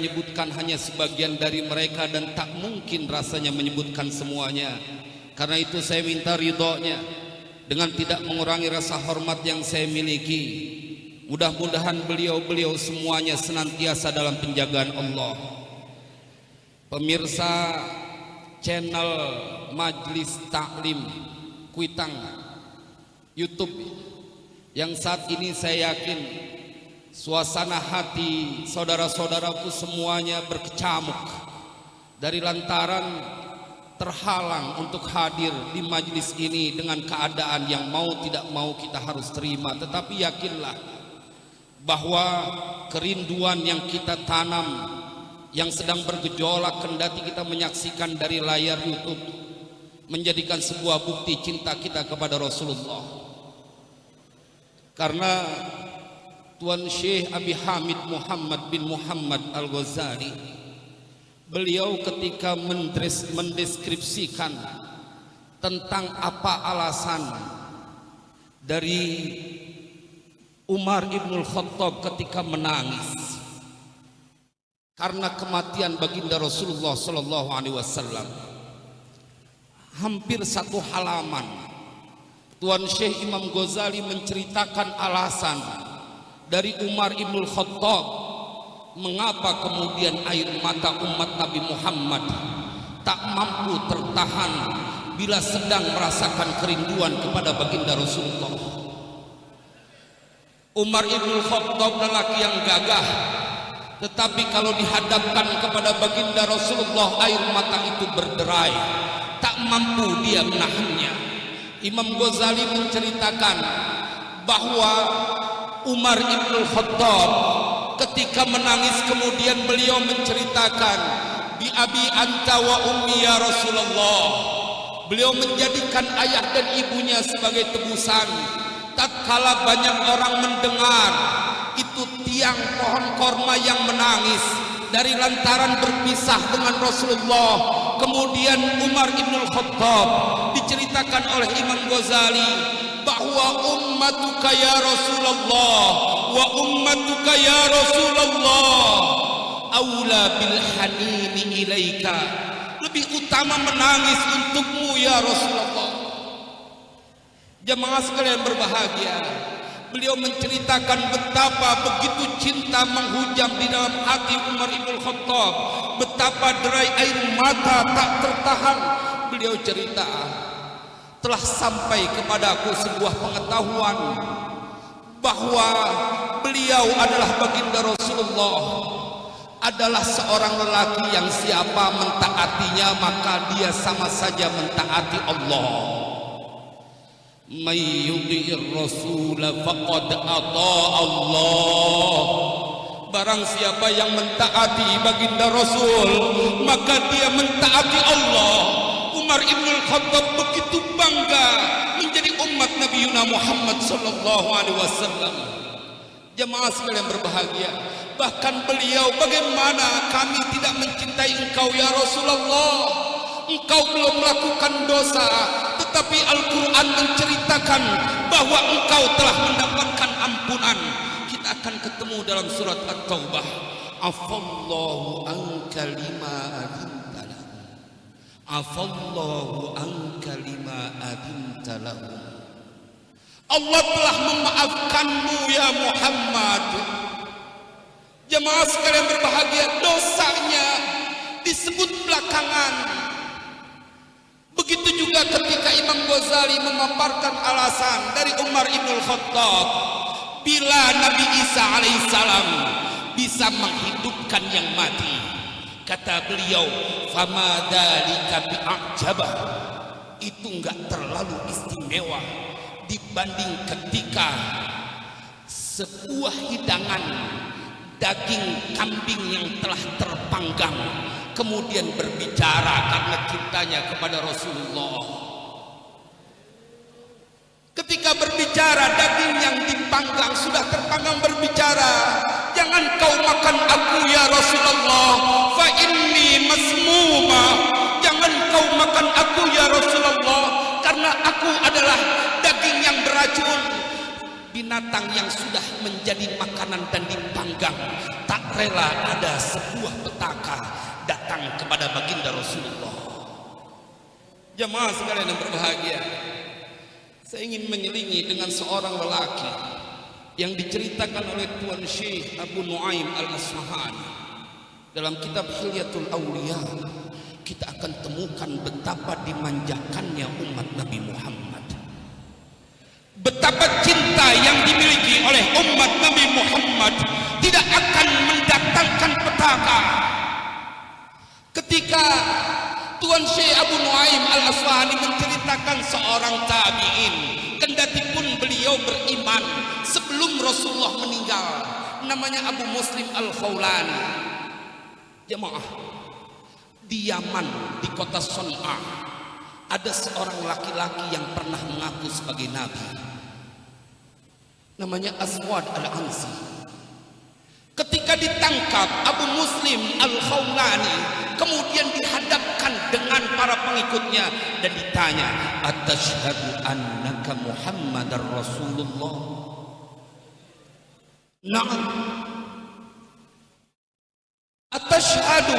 menyebutkan hanya sebagian dari mereka dan tak mungkin rasanya menyebutkan semuanya. Karena itu saya minta ridhonya dengan tidak mengurangi rasa hormat yang saya miliki. Mudah-mudahan beliau-beliau semuanya senantiasa dalam penjagaan Allah. Pemirsa channel Majelis Taklim Kuitang YouTube, yang saat ini saya yakin suasana hati saudara-saudaraku semuanya berkecamuk dari lantaran terhalang untuk hadir di majelis ini dengan keadaan yang mau tidak mau kita harus terima. Tetapi yakinlah bahwa kerinduan yang kita tanam yang sedang bergejolak kendati kita menyaksikan dari layar YouTube menjadikan sebuah bukti cinta kita kepada Rasulullah. Karena Tuan Syekh Abi Hamid Muhammad bin Muhammad Al-Ghazali, beliau ketika mendeskripsikan tentang apa alasan dari Umar ibnul Khattab ketika menangis karena kematian baginda Rasulullah Sallallahu Alaihi Wasallam, hampir satu halaman Tuan Syekh Imam Ghazali menceritakan alasan dari Umar ibnul Khattab mengapa kemudian air mata umat Nabi Muhammad tak mampu tertahan bila sedang merasakan kerinduan kepada baginda Rasulullah. Umar ibnul Khattab lelaki yang gagah, tetapi kalau dihadapkan kepada baginda Rasulullah air mata itu berderai, tak mampu dia menahannya. Imam Ghazali menceritakan bahwa Umar ibnul Khattab ketika menangis kemudian beliau menceritakan, bi abi anta wa ummi ya Rasulullah. Beliau menjadikan ayah dan ibunya sebagai tebusan. Tatkala banyak orang mendengar itu tiang pohon korma yang menangis dari lantaran berpisah dengan Rasulullah. Kemudian Umar ibnul Khattab diceritakan oleh Imam Ghazali bahwa ummatuka ya Rasulullah wa ummatuka ya Rasulullah aula bil hanini ilaika, lebih utama menangis untukmu ya Rasulullah. Jemaah sekalian berbahagia, beliau menceritakan betapa begitu cinta menghujam di dalam hati Umar ibnul Khattab, betapa derai air mata tak tertahan. Beliau cerita, telah sampai kepadaku sebuah pengetahuan bahwa beliau adalah baginda Rasulullah, adalah seorang lelaki yang siapa mentaatinya maka dia sama saja mentaati Allah. May yuti'ir rasul faqad ata Allah. Barang siapa yang mentaati baginda Rasul maka dia mentaati Allah. Umar ibnul Khattab begitu bangga menjadi umat Nabi Muhammad sallallahu alaihi wasallam. Jemaah sekalian berbahagia, bahkan beliau, bagaimana kami tidak mencintai engkau ya Rasulullah? Engkau belum melakukan dosa, tetapi Al-Quran menceritakan bahwa engkau telah mendapatkan ampunan. Kita akan ketemu dalam surat At-Taubah. Afallahu anka lima adinta lahum. Afallahu anka lima adinta lahum. Allah telah memaafkanmu ya Muhammad. Jemaah sekalian berbahagia, dosanya disebut belakangan. Begitu juga ketika Imam Ghazali memaparkan alasan dari Umar ibnul Khattab bila Nabi Isa alaihissalam bisa menghidupkan yang mati. Kata beliau, fama dzalika bi'ajabah, itu enggak terlalu istimewa dibanding ketika sebuah hidangan daging kambing yang telah terpanggang kemudian berbicara karena cintanya kepada Rasulullah. Ketika berbicara, daging yang dipanggang sudah terpanggang berbicara, jangan kau makan aku ya Rasulullah, fa inni masmuma, jangan kau makan aku ya Rasulullah, karena aku adalah daging yang beracun. Binatang yang sudah menjadi makanan dan dipanggang tak rela ada sebuah Jamaah sekalian yang berbahagia, saya ingin menyelingi dengan seorang lelaki yang diceritakan oleh Tuan Syekh Abu Nuaim Al-Asfahani dalam kitab Hilyatul Auliya. Kita akan temukan betapa dimanjakannya umat Nabi Muhammad, betapa cinta yang dimiliki oleh umat Nabi Muhammad tidak akan mendatangkan petaka. Ketika Tuan Syekh Abu Nuaim Al-Asfahani menceritakan seorang tabi'in, kendati pun beliau beriman sebelum Rasulullah meninggal, namanya Abu Muslim Al-Khawlani. Jemaah, di Yaman, di kota Son'a, ada seorang laki-laki yang pernah mengaku sebagai nabi, namanya Aswad Al-Ansi. Ketika ditangkap, Abu Muslim Al-Khawlani kemudian dihadapkan dengan para pengikutnya dan ditanya, "Atashhadu annaka Muhammadar Rasulullah?" Na'am. "Atashhadu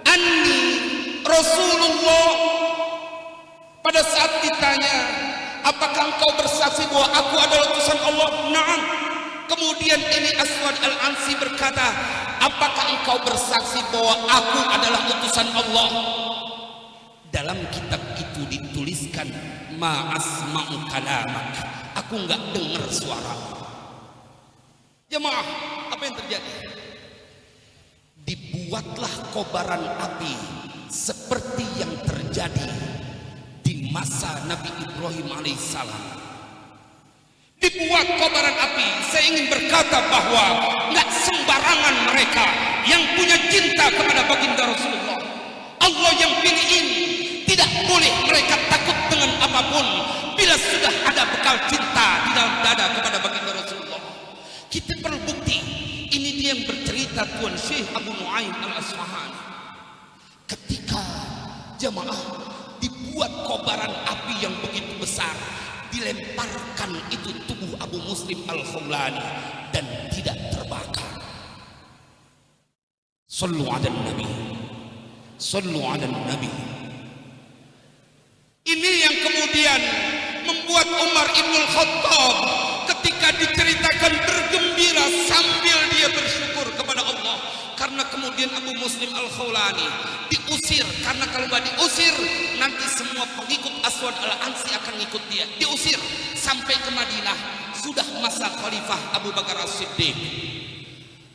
anni Rasulullah?" Pada saat ditanya, "Apakah engkau bersaksi bahwa aku adalah utusan Allah?" Na'am. Kemudian ini Aswad Al-Ansi berkata, "Apakah engkau bersaksi bahwa aku adalah utusan Allah?" Dalam kitab itu dituliskan, "Ma asma'u kalamak." Aku enggak dengar suara. Jemaah, apa yang terjadi? Dibuatlah kobaran api seperti yang terjadi di masa Nabi Ibrahim alaihissalam. Dibuat kobaran api. Saya ingin berkata bahwa nggak sembarangan mereka yang punya cinta kepada baginda Rasulullah. Allah yang pilih ini. Tidak boleh mereka takut dengan apapun bila sudah ada bekal cinta di dalam dada kepada baginda Rasulullah. Kita perlu bukti. Ini dia yang bercerita Tuan Syekh Abu Nuaim Al-Asfahani. Ketika jamaah dibuat kobaran api yang begitu besar, dilemparkan itu tubuh Abu Muslim Al-Khawlani dan tidak terbakar. Sallu ala Nabi, sallu ala Nabi. Ini yang kemudian membuat Umar Ibn Khattab ketika diceritakan bergembira sambil dia bersyukur kepada Allah, karena kemudian Abu Muslim Al-Khawlani diusir, karena kalau nggak diusir nanti semua pengikut Aswad Al-Ansi akan ikut dia. Diusir sampai ke Madinah. Sudah masa Khalifah Abu Bakar As-Siddiq.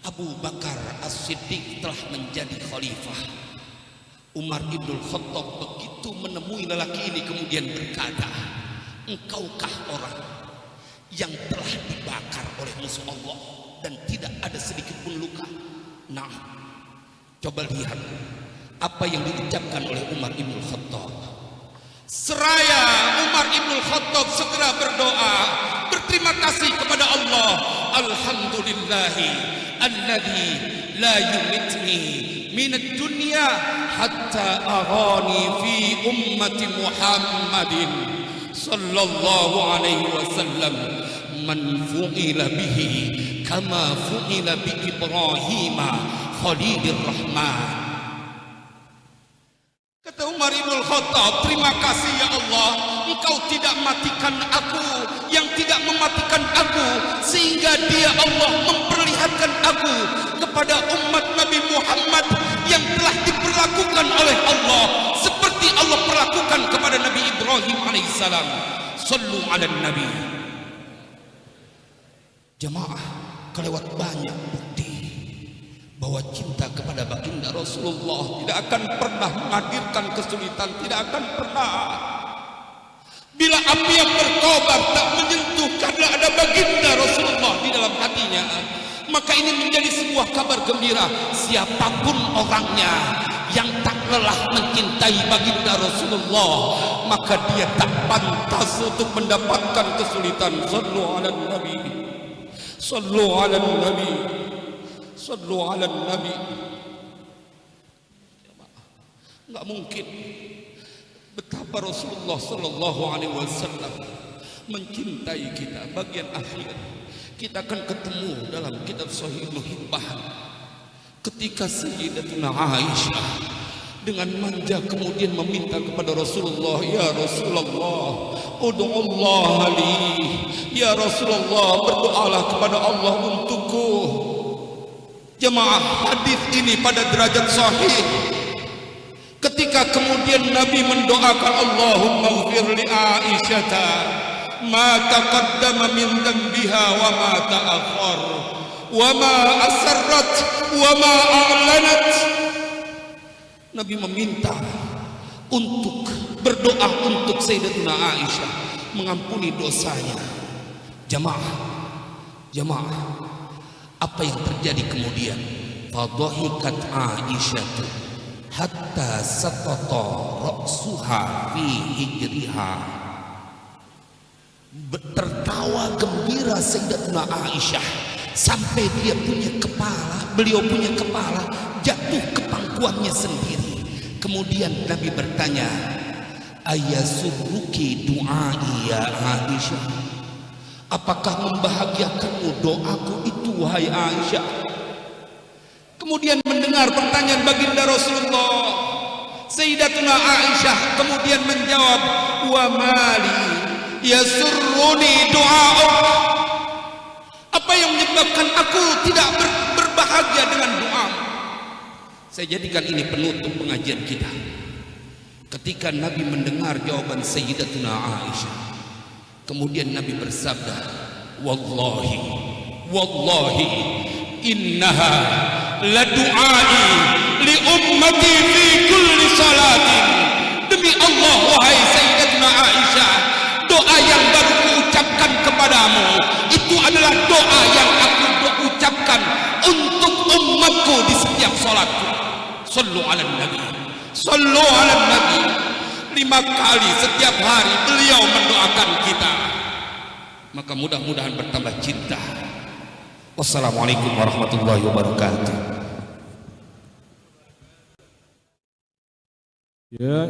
Abu Bakar As-Siddiq telah menjadi khalifah. Umar Ibn Khattab begitu menemui lelaki ini kemudian berkata, "Engkaukah orang yang telah dibakar oleh musuh Allah dan tidak ada sedikit pun luka?" Nah, coba lihat apa yang diucapkan oleh Umar Ibn Khattab. Seraya Umar Ibn Khattab segera berdoa, berterima kasih kepada Allah. Alhamdulillahi alladzi la yumitni minad dunya hatta arani fi ummati Muhammadin sallallahu alaihi wasallam man fu'ila bihi kama fu'ila bi Ibrahim Khalilur Rahman. Kata Umar Ibn Khattab, "Terima kasih ya Allah, Engkau tidak matikan aku yang tidak mematikan aku, sehingga dia Allah memperlihatkan aku kepada umat Nabi Muhammad yang telah diperlakukan oleh Allah seperti Allah perlakukan kepada Nabi Ibrahim alaihissalam." Sallu ala Nabi. Jemaah, kelewat banyak bukti bahwa cinta kepada baginda Rasulullah tidak akan pernah menghadirkan kesulitan, tidak akan pernah. Bila api yang berkobar tak menyentuh karena ada baginda Rasulullah di dalam hatinya, maka ini menjadi sebuah kabar gembira. Siapapun orangnya yang tak lelah mencintai baginda Rasulullah, maka dia tak pantas untuk mendapatkan kesulitan. Sallu ala Nabi, sallu ala Nabi, sallu ala Nabi. Enggak mungkin betapa Rasulullah sallallahu alaihi wasallam mencintai kita. Bagian akhir kita akan ketemu dalam kitab Sahih Ibnu Hibban ketika Sayyidatuna Aisyah dengan manja kemudian meminta kepada Rasulullah, ya Rasulullah, ud'ullah li, ya Rasulullah, berdoalah kepada Allah untukku. Jemaah, hadis ini pada derajat sahih. Ketika kemudian Nabi mendoakan, Allahumma ighfir li Aisyata ma taqaddama min dhanbiha wa ma ta'akhkhar wa ma asarrat wa ma a'lanat. Nabi meminta untuk berdoa untuk Sayyidatuna Aisyah mengampuni dosanya. Jamaah, apa yang terjadi kemudian? Fadhahikat Aisyah hatta saqata ra'suha fi hijriha. Tertawa gembira Sayyidatuna Aisyah sampai beliau punya kepala jatuh ke pangkuannya sendiri. Kemudian Nabi bertanya, ayasurruki du'ai ya Aisyah, apakah membahagiakanmu doaku itu wahai Aisyah? Kemudian mendengar pertanyaan baginda Rasulullah, Sayyidatuna Aisyah kemudian menjawab, wa mali yasurruni du'auk, apa yang menyebabkan aku tidak berbahagia dengan doa? Saya jadikan ini penutup pengajian kita. Ketika Nabi mendengar jawaban Sayyidatuna Aisyah, kemudian Nabi bersabda, wallahi innaha la du'ai li ummati fi kulli salatin. Demi Allah wahai Sayyidatuna Aisyah, doa yang baru kuucapkan kepadamu itu adalah doa yang aku ucapkan untuk umatku di setiap salatku. Sallu ala Nabi, sallu ala Nabi. 5 kali setiap hari beliau mendoakan kita. Maka mudah-mudahan bertambah cinta. Wassalamualaikum warahmatullahi wabarakatuh. Ya